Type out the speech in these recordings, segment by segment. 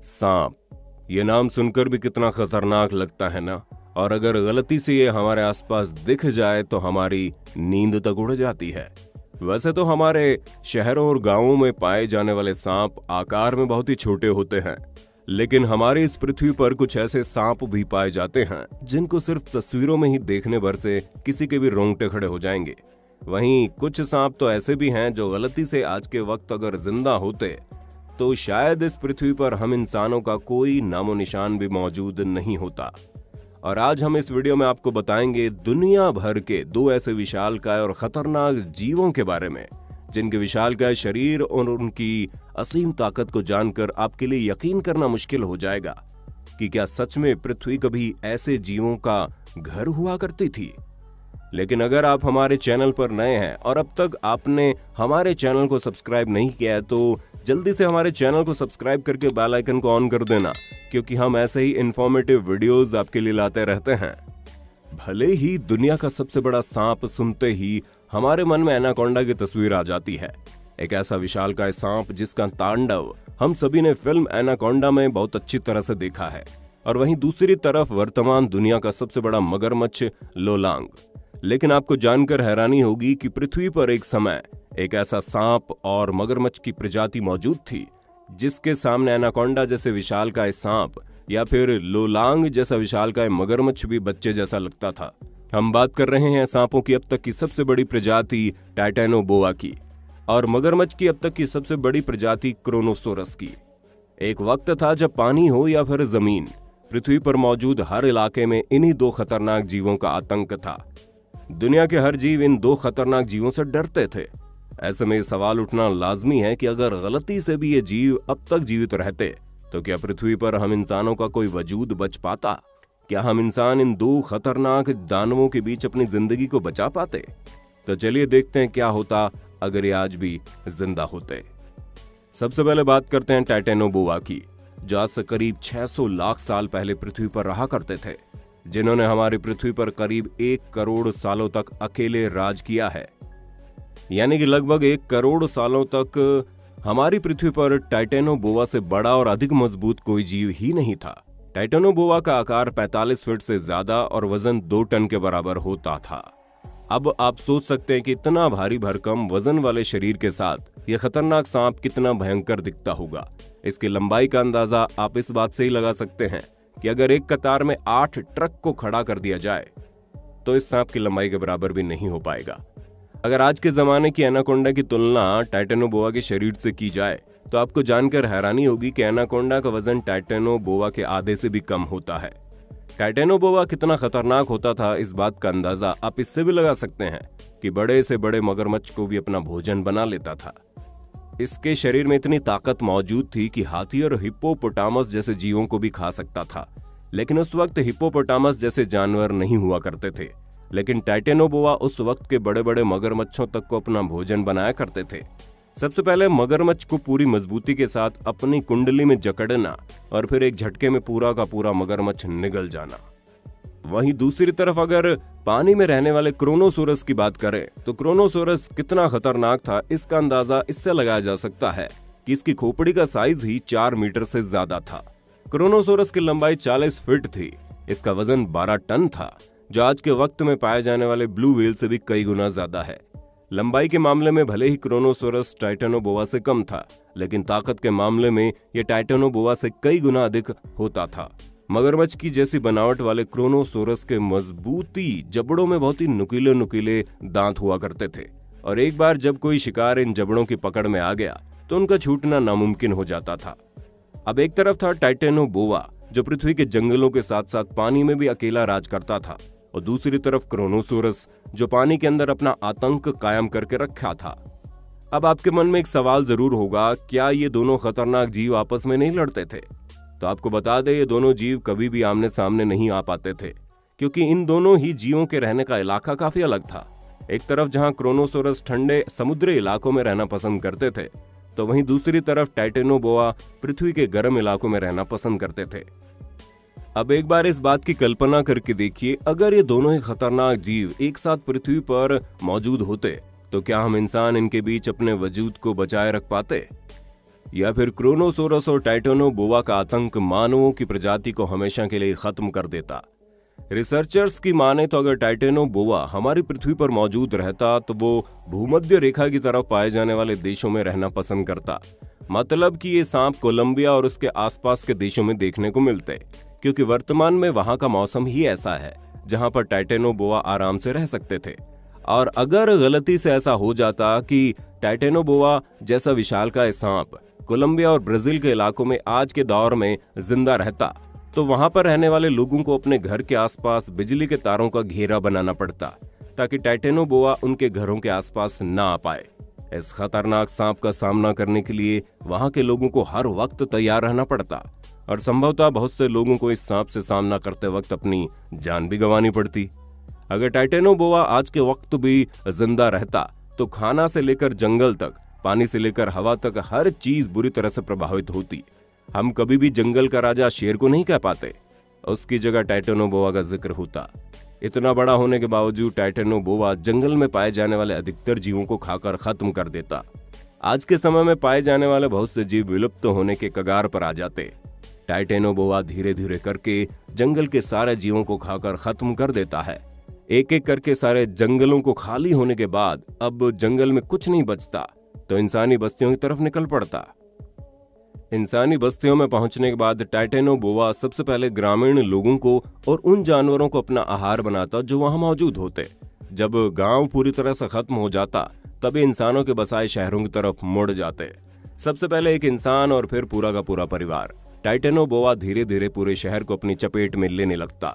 सांप, ये नाम सुनकर भी कितना खतरनाक लगता है ना। और अगर गलती से ये हमारे आसपास दिख जाए तो हमारी नींद तक उड़ जाती है। वैसे तो हमारे शहरों और गांवों में पाए जाने वाले सांप आकार में बहुत ही छोटे होते हैं, लेकिन हमारी इस पृथ्वी पर कुछ ऐसे सांप भी पाए जाते हैं जिनको सिर्फ तस्वीरों में ही देखने भर से किसी के भी रोंगटे खड़े हो जाएंगे। वहीं कुछ सांप तो ऐसे भी हैं जो गलती से आज के वक्त अगर जिंदा होते तो शायद इस पृथ्वी पर हम इंसानों का कोई नामो निशान भी मौजूद नहीं होता। और आज हम इस वीडियो में आपको बताएंगे दुनिया भर के 2 ऐसे विशालकाय और खतरनाक जीवों के बारे में जिनके विशालकाय शरीर और उनकी असीम ताकत को जानकर आपके लिए यकीन करना मुश्किल हो जाएगा कि क्या सच में पृथ्वी कभी ऐसे जीवों का घर हुआ करती थी। लेकिन अगर आप हमारे चैनल पर नए हैं और अब तक आपने हमारे चैनल को सब्सक्राइब नहीं किया है तो जल्दी से हमारे चैनल को सब्सक्राइब करके बेल आइकन को ऑन कर देना, क्योंकि हम ऐसे ही इंफॉर्मेटिव वीडियोस आपके लिए लाते रहते हैं। भले ही दुनिया का सबसे बड़ा सांप सुनते ही हमारे मन में एनाकोंडा की तस्वीर आ जाती है, एक ऐसा विशालकाय सांप जिसका तांडव हम सभी ने फिल्म एनाकोंडा में बहुत अच्छी तरह से देखा है। और वहीं दूसरी तरफ वर्तमान दुनिया का सबसे बड़ा मगरमच्छ लोलांग। लेकिन आपको जानकर हैरानी होगी कि पृथ्वी पर एक समय एक ऐसा सांप और मगरमच्छ की प्रजाति मौजूद थी जिसके सामने एनाकोंडा जैसे विशालकाय सांप या फिर लोलांग जैसा विशालकाय मगरमच्छ भी बच्चे जैसा लगता था। हम बात कर रहे हैं सांपों की अब तक की सबसे बड़ी प्रजाति टाइटेनोबोआ की और मगरमच्छ की अब तक की सबसे बड़ी प्रजाति क्रोनोसोरस की। एक वक्त था जब पानी हो या फिर जमीन, पृथ्वी पर मौजूद हर इलाके में इन्हीं 2 खतरनाक जीवों का आतंक था। दुनिया के हर जीव इन 2 खतरनाक जीवों से डरते थे। ऐसे में सवाल उठना लाजमी है कि अगर गलती से भी ये जीव अब तक जीवित रहते तो क्या पृथ्वी पर हम इंसानों का कोई वजूद बच पाता? क्या हम इंसान इन 2 खतरनाक दानवों के बीच अपनी जिंदगी को बचा पाते? तो चलिए देखते हैं क्या होता अगर ये आज भी जिंदा होते। सबसे पहले बात करते हैं टाइटेनोबोआ की, जो आज से करीब 600 लाख साल पहले पृथ्वी पर रहा करते थे, जिन्होंने हमारी पृथ्वी पर करीब 1 करोड़ सालों तक अकेले राज किया है। यानी कि लगभग 1 करोड़ सालों तक हमारी पृथ्वी पर टाइटेनोबोआ से बड़ा और अधिक मजबूत कोई जीव ही नहीं था। टाइटेनोबोआ का आकार 45 फीट से ज्यादा और वजन 2 टन के बराबर होता था। अब आप सोच सकते हैं कि इतना भारी भरकम वजन वाले शरीर के साथ यह खतरनाक सांप कितना भयंकर दिखता होगा। इसकी लंबाई का अंदाजा आप इस बात से ही लगा सकते हैं कि अगर एक कतार में 8 ट्रक को खड़ा कर दिया जाए तो इस सांप की लंबाई के बराबर भी नहीं हो पाएगा। अगर आज के जमाने की एनाकोंडा की तुलना टाइटेनोबोआ के शरीर से की जाए तो आपको जानकर हैरानी होगी कि एनाकोंडा का वजन टाइटेनोबोआ के आधे से भी कम होता है। टाइटेनोबोआ कितना खतरनाक होता था इस बात का अंदाजा आप इससे भी लगा सकते हैं कि बड़े से बड़े मगरमच्छ को भी अपना भोजन बना लेता था। इसके शरीर में इतनी ताकत मौजूद थी कि हाथी और हिप्पोपोटामस जैसे जीवों को भी खा सकता था। लेकिन उस वक्त हिप्पोपोटामस जैसे जानवर नहीं हुआ करते थे, लेकिन टाइटेनोबोआ उस वक्त के बड़े बड़े मगरमच्छों तक को अपना भोजन बनाया करते थे। सबसे पहले मगरमच्छ को पूरी मजबूती के साथ अपनी कुंडली में जकड़ना और फिर एक झटके में पूरा का पूरा मगरमच्छ निगल जाना। वहीं दूसरी तरफ अगर पानी में रहने वाले क्रोनोसोरस की बात करें तो क्रोनोसोरस कितना खतरनाक था इसका अंदाजा इससे लगाया जा सकता है कि इसकी खोपड़ी का साइज ही 4 मीटर से ज्यादा था। क्रोनोसोरस की लंबाई 40 फीट थी। इसका वजन 12 टन था, जो आज के वक्त में पाए जाने वाले ब्लू व्हेल से भी कई गुना ज्यादा है। लंबाई के मामले में भले ही क्रोनोसोरस टाइटेनोबोआ से कम था, लेकिन ताकत के मामले में यह टाइटेनोबोआ से कई गुना अधिक होता था। मगरमच्छ की जैसी बनावट वाले क्रोनोसोरस के मजबूती जबड़ों में बहुत ही नुकीले नुकीले दांत हुआ करते थे और एक बार जब कोई शिकार इन जबड़ों की पकड़ में आ गया तो उनका छूटना नामुमकिन हो जाता था। अब एक तरफ था टाइटेनोबोआ जो पृथ्वी के जंगलों के साथ साथ पानी में भी अकेला राज करता था, और दूसरी तरफ क्रोनोसोरस जो पानी के अंदर अपना आतंक कायम करके रखा था। अब आपके मन में एक सवाल जरूर होगा, क्या ये दोनों खतरनाक जीव आपस में नहीं लड़ते थे? तो आपको बता दें, ये दोनों जीव कभी भी आमने सामने नहीं आ पाते थे, क्योंकि इन दोनों ही जीवों के रहने का इलाका काफी अलग था। एक तरफ जहां क्रोनोसोरस ठंडे समुद्री इलाकों में रहना पसंद करते थे, तो वहीं दूसरी तरफ टाइटेनोबोआ पृथ्वी के गर्म इलाकों में रहना पसंद करते थे। अब एक बार इस बात की कल्पना करके देखिए, अगर ये दोनों ही खतरनाक जीव एक साथ पृथ्वी पर मौजूद होते तो क्या हम इंसान इनके बीच अपने वजूद को बचाए रख पाते? या फिर क्रोनोसोरस और टाइटेनोबोआ का आतंक मानवों की प्रजाति को हमेशा के लिए खत्म कर देता? रिसर्चर्स की माने तो अगर टाइटेनोबोआ हमारी पृथ्वी पर मौजूद रहता तो वो भूमध्य रेखा की तरफ पाए जाने वाले देशों में रहना पसंद करता। मतलब कि ये सांप कोलंबिया और उसके आसपास के देशों में देखने को मिलते, क्योंकि वर्तमान में वहां का मौसम ही ऐसा है जहां पर टाइटेनोबोआ आराम से रह सकते थे। और अगर गलती से ऐसा हो जाता कि टाइटेनोबोआ जैसा विशालकाय सांप कोलंबिया और ब्राजील के इलाकों में आज के दौर में जिंदा रहता, तो वहां पर रहने वाले लोगों को अपने घर के आसपास बिजली के तारों का घेरा बनाना पड़ता ताकि टाइटेनोबोआ उनके घरों के आसपास ना आ पाए। इस खतरनाक सांप का सामना करने के लिए वहां के लोगों को हर वक्त तैयार रहना पड़ता और संभवतः बहुत से लोगों को इस सांप से सामना करते वक्त अपनी जान भी गंवानी पड़ती। अगर टाइटेनोबोआ आज के वक्त भी जिंदा रहता तो खाना से लेकर जंगल तक, पानी से लेकर हवा तक हर चीज बुरी तरह से प्रभावित होती। हम कभी भी जंगल का राजा शेर को नहीं कह पाते, उसकी जगह टाइटेनोबोआ का जिक्र होता। इतना बड़ा होने के बावजूद टाइटेनोबोआ जंगल में पाए जाने वाले अधिकतर जीवों को खाकर खत्म कर देता। आज के समय में पाए जाने वाले बहुत से जीव विलुप्त होने के कगार पर आ जाते। टाइटेनोबोआ धीरे धीरे करके जंगल के सारे जीवों को खाकर खत्म कर देता है। एक एक करके सारे जंगलों को खाली होने के बाद अब जंगल में कुछ नहीं बचता तो इंसानी बस्तियों की तरफ निकल पड़ता। इंसानी बस्तियों में पहुंचने के बाद टाइटेनोबोआ सबसे पहले ग्रामीण लोगों को और उन जानवरों को अपना आहार बनाता जो वहां मौजूद होते। जब गांव पूरी तरह से खत्म हो जाता तब इंसानों के बसाए शहरों की तरफ मुड़ जाते। सबसे पहले एक इंसान और फिर पूरा का पूरा परिवार। टाइटेनोबोआ धीरे धीरे पूरे शहर को अपनी चपेट में लेने लगता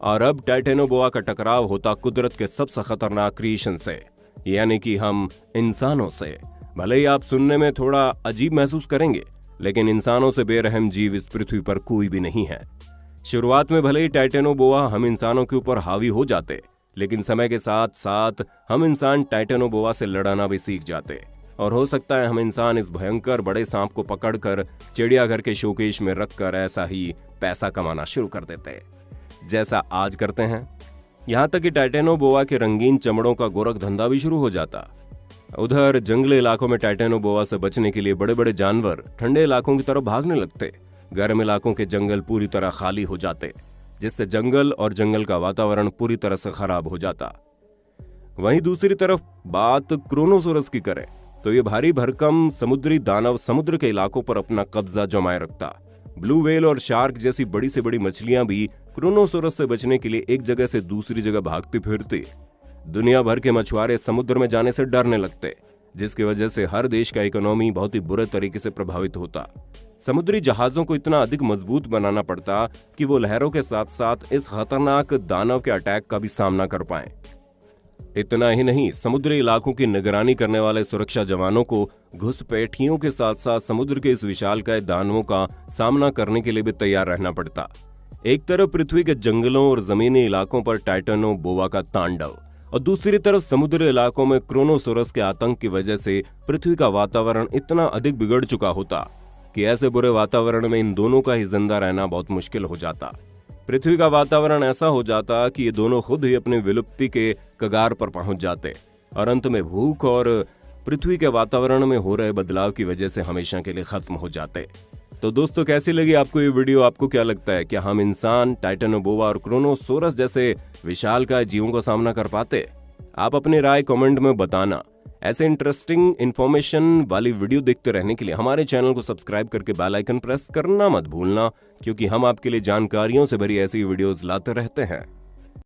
और अब टाइटेनोबोआ का टकराव होता कुदरत के सबसे खतरनाक क्रिएशन से, यानी कि हम इंसानों से। भले ही आप सुनने में थोड़ा अजीब महसूस करेंगे, लेकिन इंसानों से बेरहम जीव इस पृथ्वी पर कोई भी नहीं है। शुरुआत में भले ही टाइटेनोबोआ हम इंसानों के ऊपर हावी हो जाते, लेकिन समय के साथ साथ हम इंसान टाइटेनोबोआ से लड़ना भी सीख जाते और हो सकता है हम इंसान इस भयंकर बड़े सांप को पकड़कर चिड़ियाघर के शोकेश में रखकर ऐसा ही पैसा कमाना शुरू कर देते जैसा आज करते हैं। यहाँ तक कि टाइटेनोबोआ के रंगीन चमड़ों का गोरख धंधा भी शुरू हो जाता। उधर जंगली इलाकों में टाइटेनोबोआ से बचने के लिए बड़े बड़े जानवर ठंडे इलाकों की तरफ भागने लगते। गर्म इलाकों के जंगल पूरी तरह खाली हो जाते, जिससे जंगल और जंगल का वातावरण पूरी तरह से खराब हो जाता। वहीं दूसरी तरफ बात क्रोनोसोरस की करें तो ये भारी भरकम समुद्री दानव समुद्र के इलाकों पर अपना कब्जा जमाए रखता। ब्लू व्हेल और शार्क जैसी बड़ी से बड़ी मछलियां भी क्रोनोसोरस से बचने के लिए एक जगह से दूसरी जगह भागती फिरती। दुनिया भर के मछुआरे समुद्र में जाने से डरने लगते, जिसकी वजह से हर देश का इकोनॉमी बहुत ही बुरे तरीके से प्रभावित होता। समुद्री जहाजों को इतना अधिक मजबूत बनाना पड़ता कि वो लहरों के साथ साथ इस खतरनाक दानव के अटैक का भी सामना कर पाए। इतना ही नहीं, समुद्री इलाकों की निगरानी करने वाले सुरक्षा जवानों को घुसपैठियों के साथ साथ समुद्र के इस विशालकाय दानवों का सामना करने के लिए भी तैयार रहना पड़ता। एक तरफ पृथ्वी के जंगलों और जमीनी इलाकों पर टाइटेनोबोआ का तांडव और दूसरी तरफ समुद्री इलाकों में क्रोनोसोरस के आतंक की वजह से पृथ्वी का वातावरण इतना अधिक बिगड़ चुका होता कि ऐसे बुरे वातावरण में इन दोनों का ही जिंदा रहना बहुत मुश्किल हो जाता। पृथ्वी का वातावरण ऐसा हो जाता कि ये दोनों खुद ही अपनी विलुप्ति के कगार पर पहुंच जाते और अंत में भूख और पृथ्वी के वातावरण में हो रहे बदलाव की वजह से हमेशा के लिए खत्म हो जाते। तो दोस्तों, कैसी लगी आपको ये वीडियो? आपको क्या लगता है, क्या हम इंसान टाइटेनोबोआ और क्रोनोसोरस जैसे विशालकाय जीवों का सामना कर पाते? आप अपनी राय कमेंट में बताना। ऐसे इंटरेस्टिंग इन्फॉर्मेशन वाली वीडियो देखते रहने के लिए हमारे चैनल को सब्सक्राइब करके बेल आइकन प्रेस करना मत भूलना, क्योंकि हम आपके लिए जानकारियों से भरी ऐसी वीडियोस लाते रहते हैं।